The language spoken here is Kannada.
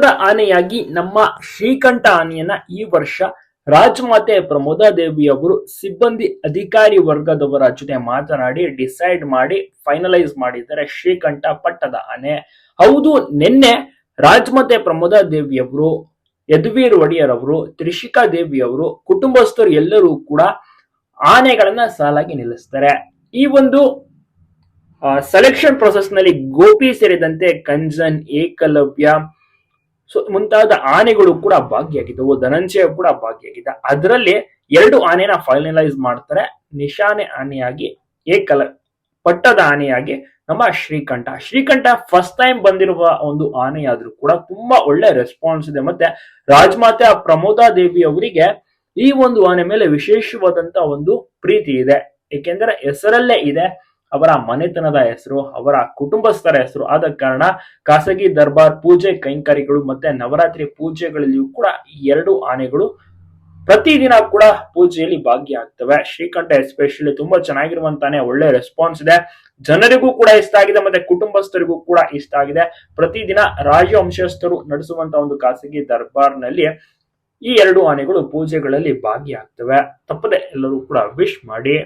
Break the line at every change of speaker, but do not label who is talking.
ಪಟ್ಟದ ಆನೆಯಾಗಿ ನಮ್ಮ ಶ್ರೀಕಂಠ ಆನೆಯನ್ನ ಈ ವರ್ಷ ರಾಜಮಾತೆ ಪ್ರಮೋದಾದೇವಿ ಅವರು ಸಿಬ್ಬಂದಿ ಅಧಿಕಾರಿ ವರ್ಗದವರ ಜೊತೆ ಮಾತನಾಡಿ ಡಿಸೈಡ್ ಮಾಡಿ ಫೈನಲೈಸ್ ಮಾಡಿದ್ದಾರೆ ಶ್ರೀಕಂಠ ಪಟ್ಟದ ಆನೆ. ಹೌದು, ನಿನ್ನೆ ರಾಜಮಾತೆ ಪ್ರಮೋದಾದೇವಿ ಅವರು, ಯದುವೀರ್ ಒಡೆಯರ್ ಅವರು, ತ್ರಿಷಿಕಾ ದೇವಿ ಅವರು, ಕುಟುಂಬಸ್ಥರು ಎಲ್ಲರೂ ಕೂಡ ಆನೆಗಳನ್ನ ಸಾಲಾಗಿ ನಿಲ್ಲಿಸ್ತಾರೆ. ಈ ಒಂದು ಸೆಲೆಕ್ಷನ್ ಪ್ರೊಸೆಸ್ ನಲ್ಲಿ ಗೋಪಿ ಸೇರಿದಂತೆ ಕಂಜನ್, ಏಕಲವ್ಯ ಮುಂತಾದ ಆನೆಗಳು ಕೂಡ ಭಾಗಿಯಾಗಿದ್ದವು. ಧನಂಜಯ ಕೂಡ ಭಾಗಿಯಾಗಿದ್ದ. ಅದರಲ್ಲಿ 2 ಆನೆನ ಫೈನಲೈಸ್ ಮಾಡ್ತಾರೆ. ನಿಶಾನೆ ಆನೆಯಾಗಿ ಪಟ್ಟದ ಆನೆಯಾಗಿ ನಮ್ಮ ಶ್ರೀಕಂಠ ಫಸ್ಟ್ ಟೈಮ್ ಬಂದಿರುವ ಒಂದು ಆನೆಯಾದ್ರೂ ಕೂಡ ತುಂಬಾ ಒಳ್ಳೆ ರೆಸ್ಪಾನ್ಸ್ ಇದೆ. ಮತ್ತೆ ರಾಜಮಾತೆ ಪ್ರಮೋದಾದೇವಿ ಅವರಿಗೆ ಈ ಒಂದು ಆನೆ ಮೇಲೆ ವಿಶೇಷವಾದಂತ ಒಂದು ಪ್ರೀತಿ ಇದೆ. ಏಕೆಂದರೆ ಹೆಸರಲ್ಲೇ ಇದೆ ಅವರ ಮನೆತನದ ಹೆಸರು, ಅವರ ಕುಟುಂಬಸ್ಥರ ಹೆಸರು. ಆದ ಕಾರಣ ಖಾಸಗಿ ದರ್ಬಾರ್ ಪೂಜೆ ಕೈಂಕರ್ಯಗಳು ಮತ್ತೆ ನವರಾತ್ರಿ ಪೂಜೆಗಳಲ್ಲಿಯೂ ಕೂಡ ಈ 2 ಆನೆಗಳು ಪ್ರತಿದಿನ ಕೂಡ ಪೂಜೆಯಲ್ಲಿ ಭಾಗಿಯಾಗ್ತವೆ. ಶ್ರೀಕಂಠ ಎಸ್ಪೆಷಲಿ ತುಂಬಾ ಚೆನ್ನಾಗಿರುವಂತಾನೆ, ಒಳ್ಳೆ ರೆಸ್ಪಾನ್ಸ್ ಇದೆ. ಜನರಿಗೂ ಕೂಡ ಇಷ್ಟ ಆಗಿದೆ, ಮತ್ತೆ ಕುಟುಂಬಸ್ಥರಿಗೂ ಕೂಡ ಇಷ್ಟ ಆಗಿದೆ. ಪ್ರತಿದಿನ ರಾಜವಂಶಸ್ಥರು ನಡೆಸುವಂತ ಒಂದು ಖಾಸಗಿ ದರ್ಬಾರ್ನಲ್ಲಿ ಈ 2 ಆನೆಗಳು ಪೂಜೆಗಳಲ್ಲಿ ಭಾಗಿಯಾಗ್ತವೆ. ತಪ್ಪದೆ ಎಲ್ಲರೂ ಕೂಡ ವಿಶ್ ಮಾಡಿ.